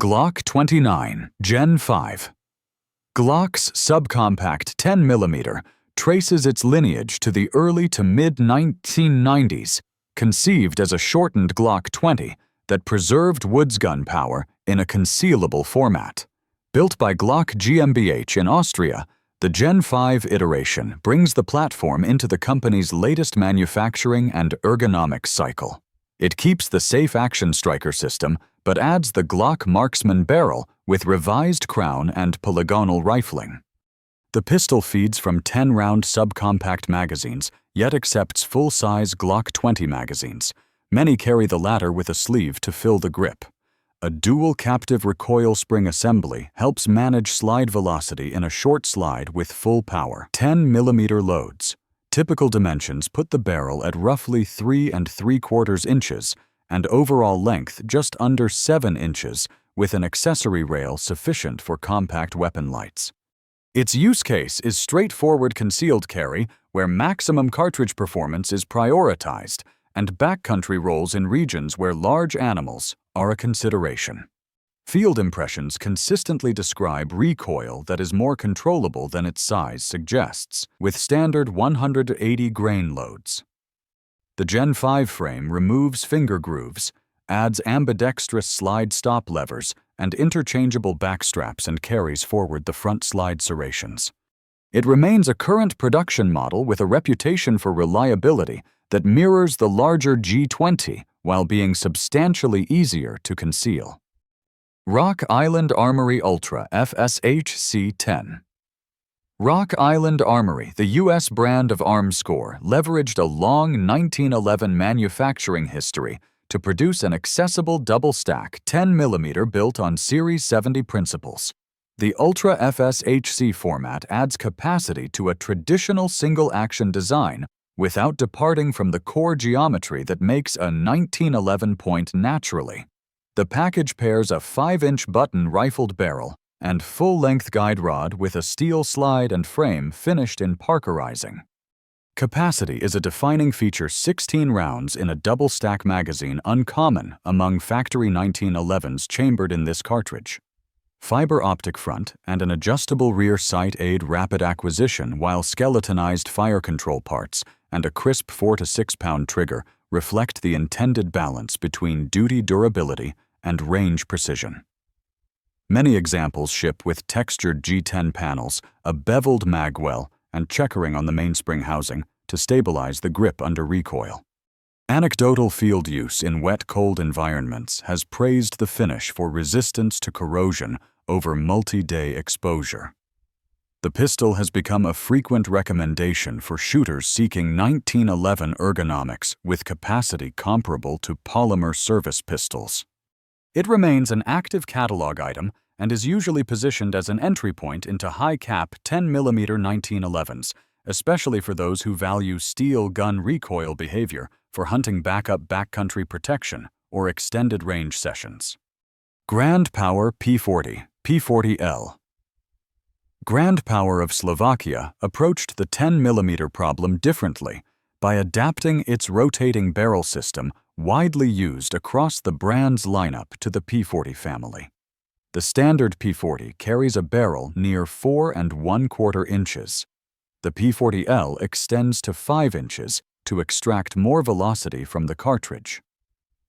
Glock 29 Gen 5. Glock's subcompact 10mm traces its lineage to the early to mid-1990s, conceived as a shortened Glock 20 that preserved Wood's gun power in a concealable format. Built by Glock GmbH in Austria, the Gen 5 iteration brings the platform into the company's latest manufacturing and ergonomics cycle. It keeps the safe action striker system, but adds the Glock marksman barrel with revised crown and polygonal rifling. The pistol feeds from 10-round subcompact magazines, yet accepts full-size Glock 20 magazines. Many carry the latter with a sleeve to fill the grip. A dual captive recoil spring assembly helps manage slide velocity in a short slide with full power. 10mm loads. Typical dimensions put the barrel at roughly 3 3/4 inches and overall length just under 7 inches, with an accessory rail sufficient for compact weapon lights. Its use case is straightforward concealed carry, where maximum cartridge performance is prioritized, and backcountry roles in regions where large animals are a consideration. Field impressions consistently describe recoil that is more controllable than its size suggests, with standard 180 grain loads. The Gen 5 frame removes finger grooves, adds ambidextrous slide stop levers, and interchangeable backstraps and carries forward the front slide serrations. It remains a current production model with a reputation for reliability that mirrors the larger G20 while being substantially easier to conceal. Rock Island Armory Ultra FSHC-10. Rock Island Armory, the U.S. brand of Armscore, leveraged a long 1911 manufacturing history to produce an accessible double-stack 10mm built on Series 70 principles. The Ultra FSHC format adds capacity to a traditional single-action design without departing from the core geometry that makes a 1911 point naturally. The package pairs a 5-inch button rifled barrel and full-length guide rod with a steel slide and frame finished in parkerizing. Capacity is a defining feature. 16 rounds in a double-stack magazine, uncommon among factory 1911s chambered in this cartridge. Fiber optic front and an adjustable rear sight aid rapid acquisition, while skeletonized fire control parts and a crisp 4 to 6 pound trigger reflect the intended balance between duty durability and range precision. Many examples ship with textured G10 panels, a beveled magwell, and checkering on the mainspring housing to stabilize the grip under recoil. Anecdotal field use in wet-cold environments has praised the finish for resistance to corrosion over multi-day exposure. The pistol has become a frequent recommendation for shooters seeking 1911 ergonomics with capacity comparable to polymer service pistols. It remains an active catalog item and is usually positioned as an entry point into high-cap 10mm 1911s, especially for those who value steel gun recoil behavior for hunting backup backcountry protection or extended range sessions. Grand Power P40, P40L. Grand Power of Slovakia approached the 10mm problem differently by adapting its rotating barrel system, widely used across the brand's lineup, to the P40 family. The standard P40 carries a barrel near 4 1/4 inches. The P40L extends to 5 inches to extract more velocity from the cartridge.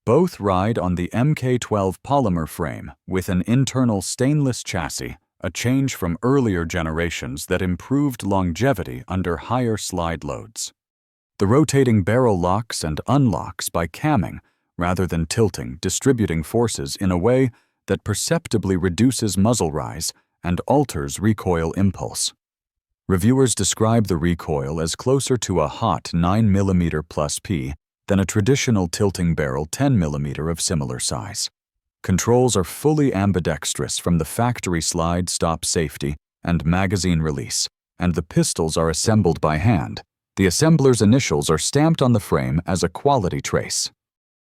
Both ride on the Mk12 polymer frame with an internal stainless chassis, a change from earlier generations that improved longevity under higher slide loads. The rotating barrel locks and unlocks by camming rather than tilting, distributing forces in a way that perceptibly reduces muzzle rise and alters recoil impulse. Reviewers describe the recoil as closer to a hot 9mm plus P than a traditional tilting barrel 10mm of similar size. Controls are fully ambidextrous from the factory slide stop safety and magazine release, and the pistols are assembled by hand. The assembler's initials are stamped on the frame as a quality trace.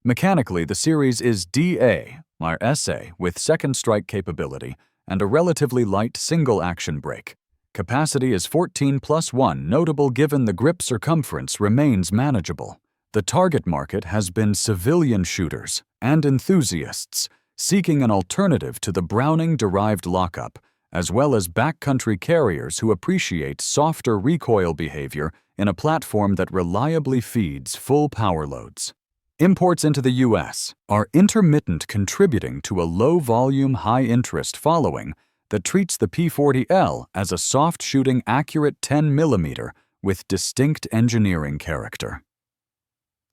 Mechanically, the series is DA, or SA, with second strike capability and a relatively light single-action brake. Capacity is 14+1, notable given the grip circumference remains manageable. The target market has been civilian shooters and enthusiasts, seeking an alternative to the Browning-derived lockup, as well as backcountry carriers who appreciate softer recoil behavior in a platform that reliably feeds full power loads. Imports into the U.S. are intermittent, contributing to a low-volume, high-interest following that treats the P40L as a soft-shooting, accurate 10mm with distinct engineering character.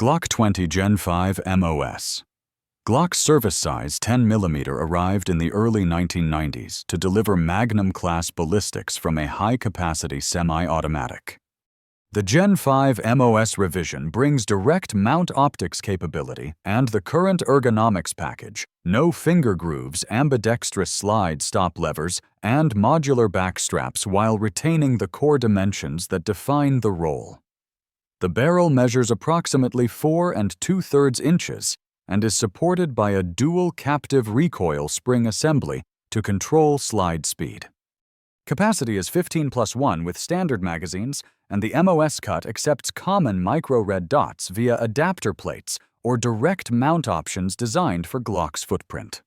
Glock 20 Gen 5 MOS. Glock's service-size 10mm arrived in the early 1990s to deliver Magnum-class ballistics from a high-capacity semi-automatic. The Gen 5 MOS revision brings direct mount optics capability and the current ergonomics package, no finger grooves, ambidextrous slide stop levers, and modular back straps while retaining the core dimensions that define the role. The barrel measures approximately 4 2/3 inches and is supported by a dual captive recoil spring assembly to control slide speed. Capacity is 15+1 with standard magazines, and the MOS cut accepts common micro red dots via adapter plates or direct mount options designed for Glock's footprint.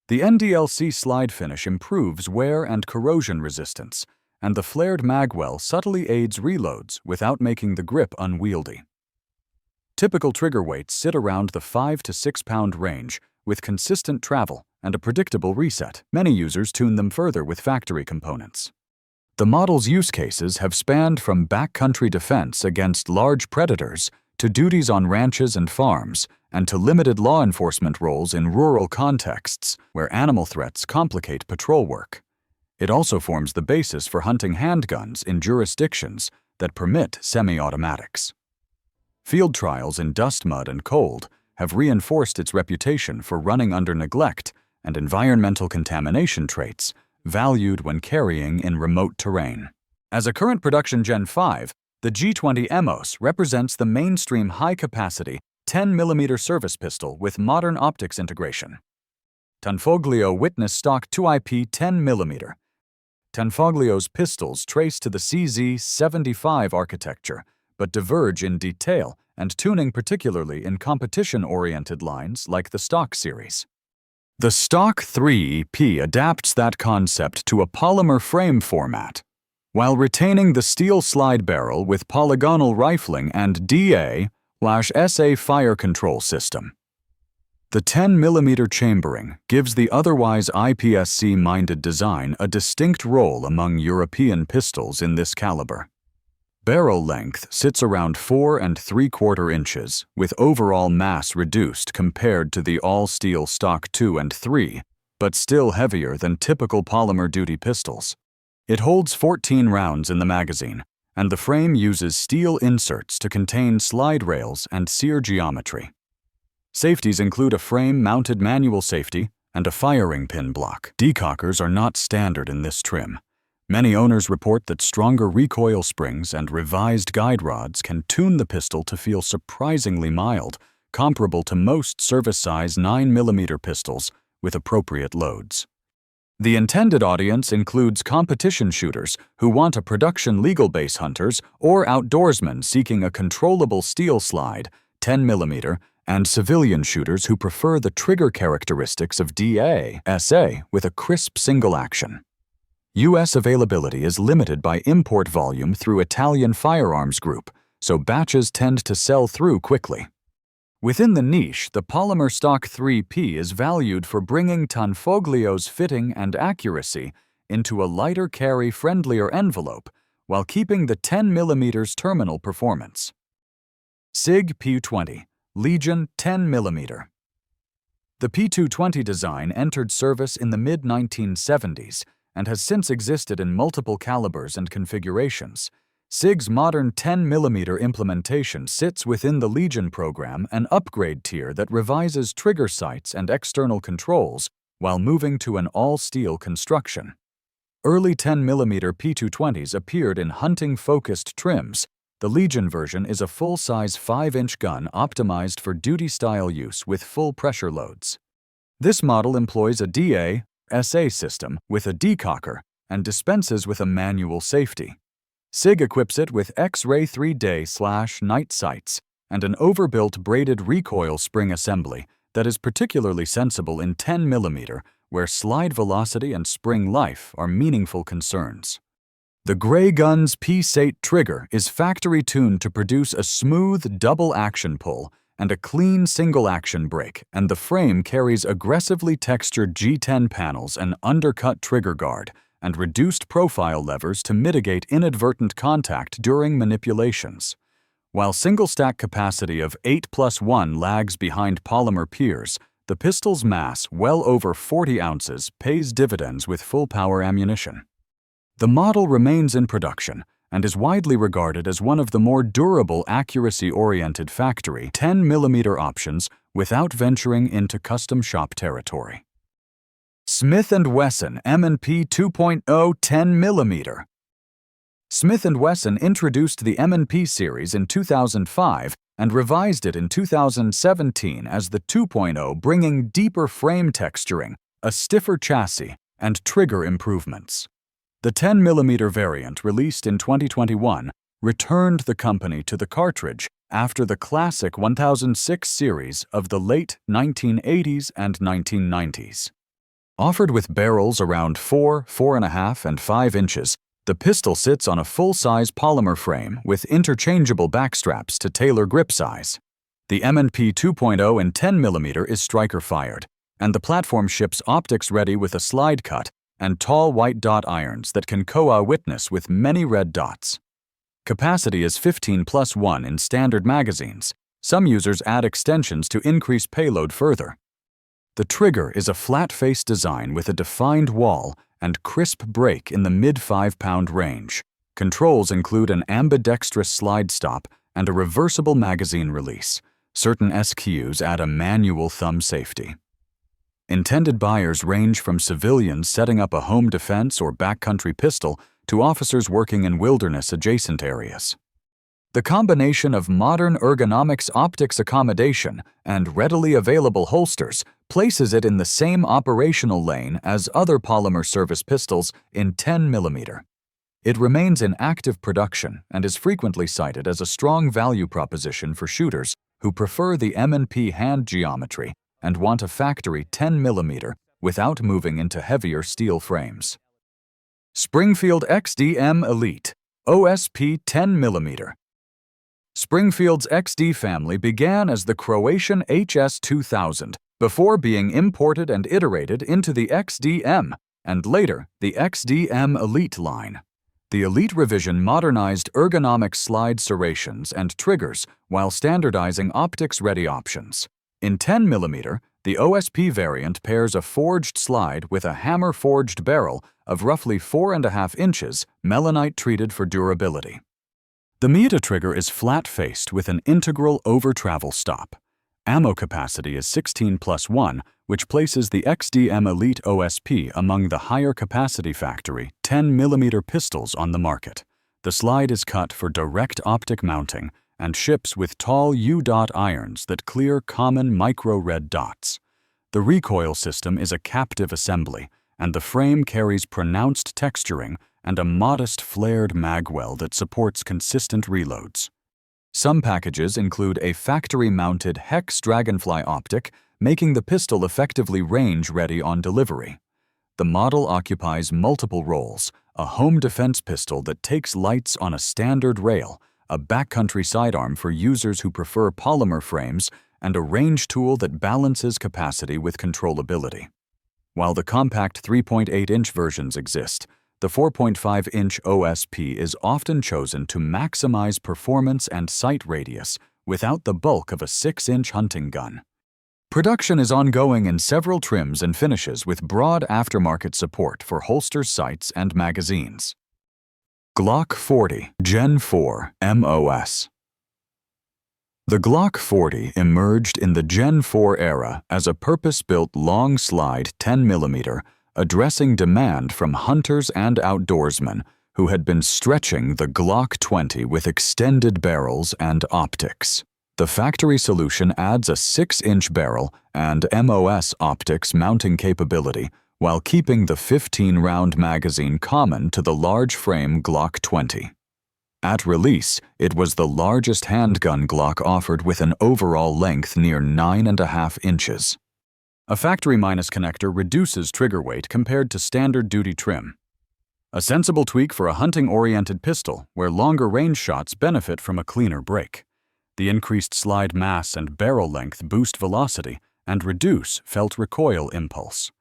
The NDLC slide finish improves wear and corrosion resistance, and the flared magwell subtly aids reloads without making the grip unwieldy. Typical trigger weights sit around the 5 to 6 pound range, with consistent travel and a predictable reset. Many users tune them further with factory components. The model's use cases have spanned from backcountry defense against large predators to duties on ranches and farms, and to limited law enforcement roles in rural contexts where animal threats complicate patrol work. It also forms the basis for hunting handguns in jurisdictions that permit semi-automatics. Field trials in dust, mud, and cold have reinforced its reputation for running under neglect and environmental contamination traits valued when carrying in remote terrain. As a current production Gen 5, the G20 MOS represents the mainstream high-capacity 10mm service pistol with modern optics integration. Tanfoglio Witness Stock 2IP 10mm. Tanfoglio's pistols trace to the CZ75 architecture, but diverge in detail and tuning, particularly in competition-oriented lines like the Stock series. The Stock 3EP adapts that concept to a polymer frame format, while retaining the steel slide barrel with polygonal rifling and DA/SA fire control system. The 10mm chambering gives the otherwise IPSC-minded design a distinct role among European pistols in this caliber. Barrel length sits around 4 3/4 inches, with overall mass reduced compared to the all-steel Stock 2 and 3, but still heavier than typical polymer duty pistols. It holds 14 rounds in the magazine, and the frame uses steel inserts to contain slide rails and sear geometry. Safeties include a frame-mounted manual safety and a firing pin block. Decockers are not standard in this trim. Many owners report that stronger recoil springs and revised guide rods can tune the pistol to feel surprisingly mild, comparable to most service-size 9mm pistols with appropriate loads. The intended audience includes competition shooters who want a production legal base hunters or outdoorsmen seeking a controllable steel slide, 10mm, and civilian shooters who prefer the trigger characteristics of DA/SA with a crisp single action. U.S. availability is limited by import volume through Italian Firearms Group, so batches tend to sell through quickly. Within the niche, the polymer Stock 3P is valued for bringing Tanfoglio's fitting and accuracy into a lighter carry, friendlier envelope while keeping the 10mm terminal performance. SIG P20 Legion 10mm. The P220 design entered service in the mid-1970s and has since existed in multiple calibers and configurations. SIG's modern 10mm implementation sits within the Legion program, an upgrade tier that revises trigger sights and external controls while moving to an all-steel construction. Early 10mm P220s appeared in hunting-focused trims. The Legion version is a full-size 5-inch gun optimized for duty-style use with full pressure loads. This model employs a DA/SA system with a decocker and dispenses with a manual safety. SIG equips it with X-ray 3-day/night sights and an overbuilt braided recoil spring assembly that is particularly sensible in 10mm, where slide velocity and spring life are meaningful concerns. The Gray Gun's P-SATE trigger is factory-tuned to produce a smooth double-action pull and a clean single-action break, and the frame carries aggressively textured G10 panels, an undercut trigger guard, and reduced profile levers to mitigate inadvertent contact during manipulations. While single-stack capacity of 8+1 lags behind polymer peers, the pistol's mass, well over 40 ounces, pays dividends with full-power ammunition. The model remains in production and is widely regarded as one of the more durable, accuracy-oriented factory 10mm options without venturing into custom shop territory. Smith Wesson M&P 2.0 10mm. Smith & Wesson introduced the M&P series in 2005 and revised it in 2017 as the 2.0, bringing deeper frame texturing, a stiffer chassis, and trigger improvements. The 10mm variant, released in 2021, returned the company to the cartridge after the classic 1006 series of the late 1980s and 1990s. Offered with barrels around 4, 4.5, and 5 inches, the pistol sits on a full-size polymer frame with interchangeable backstraps to tailor grip size. The M&P 2.0 in 10mm is striker-fired, and the platform ships optics ready with a slide cut and tall white dot irons that can witness with many red dots. Capacity is 15+1 in standard magazines. Some users add extensions to increase payload further. The trigger is a flat-face design with a defined wall and crisp break in the mid-5-pound range. Controls include an ambidextrous slide stop and a reversible magazine release. Certain SKUs add a manual thumb safety. Intended buyers range from civilians setting up a home defense or backcountry pistol to officers working in wilderness-adjacent areas. The combination of modern ergonomics optics accommodation and readily available holsters places it in the same operational lane as other polymer service pistols in 10mm. It remains in active production and is frequently cited as a strong value proposition for shooters who prefer the M&P hand geometry and want a factory 10mm without moving into heavier steel frames. Springfield XD-M Elite OSP 10mm. Springfield's XD family began as the Croatian HS-2000 before being imported and iterated into the XD-M and later the XD-M Elite line. The Elite revision modernized ergonomic slide serrations and triggers while standardizing optics-ready options. In 10mm, the OSP variant pairs a forged slide with a hammer-forged barrel of roughly 4.5 inches, melanite-treated for durability. The Meta trigger is flat-faced with an integral over-travel stop. Ammo capacity is 16+1, which places the XD-M Elite OSP among the higher capacity factory 10mm pistols on the market. The slide is cut for direct optic mounting and ships with tall U-dot irons that clear common micro-red dots. The recoil system is a captive assembly, and the frame carries pronounced texturing and a modest flared magwell that supports consistent reloads. Some packages include a factory-mounted hex dragonfly optic, making the pistol effectively range-ready on delivery. The model occupies multiple roles: a home defense pistol that takes lights on a standard rail, a backcountry sidearm for users who prefer polymer frames, and a range tool that balances capacity with controllability. While the compact 3.8-inch versions exist, the 4.5-inch OSP is often chosen to maximize performance and sight radius without the bulk of a 6-inch hunting gun. Production is ongoing in several trims and finishes with broad aftermarket support for holster sights and magazines. Glock 40 Gen 4 MOS. The Glock 40 emerged in the Gen 4 era as a purpose-built long-slide 10mm, addressing demand from hunters and outdoorsmen who had been stretching the Glock 20 with extended barrels and optics. The factory solution adds a 6-inch barrel and MOS optics mounting capability while keeping the 15-round magazine common to the large-frame Glock 20. At release, it was the largest handgun Glock offered with an overall length near 9.5 inches. A factory minus connector reduces trigger weight compared to standard duty trim. A sensible tweak for a hunting-oriented pistol where longer range shots benefit from a cleaner break. The increased slide mass and barrel length boost velocity and reduce felt recoil impulse.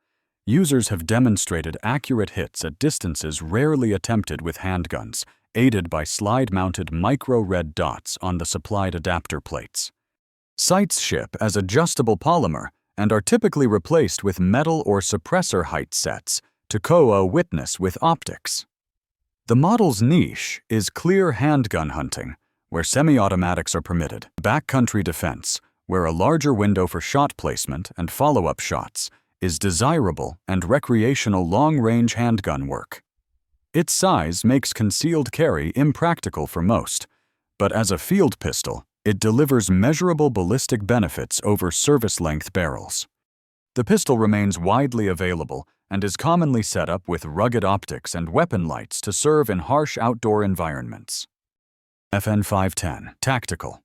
Users have demonstrated accurate hits at distances rarely attempted with handguns, aided by slide-mounted micro-red dots on the supplied adapter plates. Sights ship as adjustable polymer and are typically replaced with metal or suppressor height sets to co-witness with optics. The model's niche is clear handgun hunting, where semi-automatics are permitted, backcountry defense, where a larger window for shot placement and follow-up shots is desirable, and recreational long-range handgun work. Its size makes concealed carry impractical for most, but as a field pistol, it delivers measurable ballistic benefits over service-length barrels. The pistol remains widely available and is commonly set up with rugged optics and weapon lights to serve in harsh outdoor environments. FN 510 Tactical.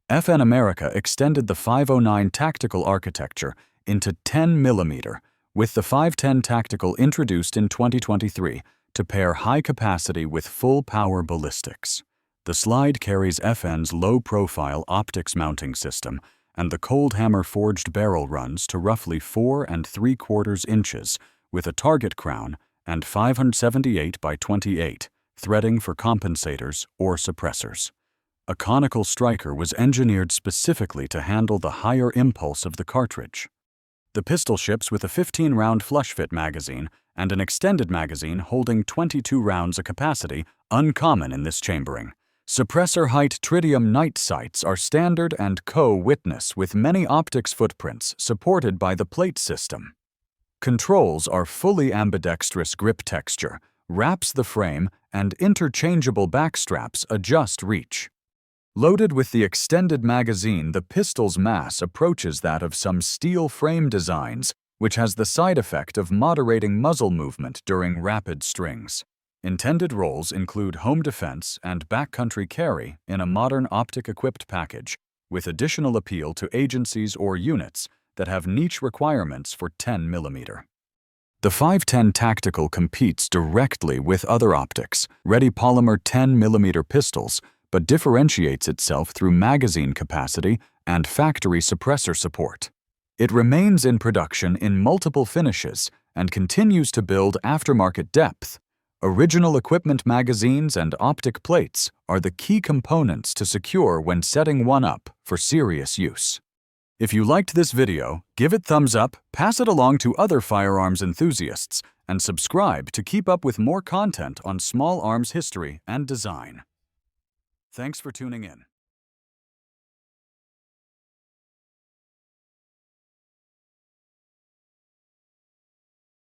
FN America extended the 509 tactical architecture into 10mm, with the 510 Tactical introduced in 2023 to pair high capacity with full power ballistics. The slide carries FN's low-profile optics mounting system, and the cold hammer forged barrel runs to roughly 4 3/4 inches with a target crown and 578 by 28 threading for compensators or suppressors. A conical striker was engineered specifically to handle the higher impulse of the cartridge. The pistol ships with a 15-round flush-fit magazine and an extended magazine holding 22 rounds of capacity, uncommon in this chambering. Suppressor height tritium night sights are standard and co-witness with many optics footprints supported by the plate system. Controls are fully ambidextrous grip texture, wraps the frame, and interchangeable backstraps adjust reach. Loaded with the extended magazine, the pistol's mass approaches that of some steel frame designs, which has the side effect of moderating muzzle movement during rapid strings. Intended roles include home defense and backcountry carry in a modern optic-equipped package, with additional appeal to agencies or units that have niche requirements for 10mm. The 510 Tactical competes directly with other optics, ready polymer 10mm pistols, but differentiates itself through magazine capacity and factory suppressor support. It remains in production in multiple finishes and continues to build aftermarket depth. Original equipment magazines and optic plates are the key components to secure when setting one up for serious use. If you liked this video, give it thumbs up, pass it along to other firearms enthusiasts, and subscribe to keep up with more content on small arms history and design. Thanks for tuning in.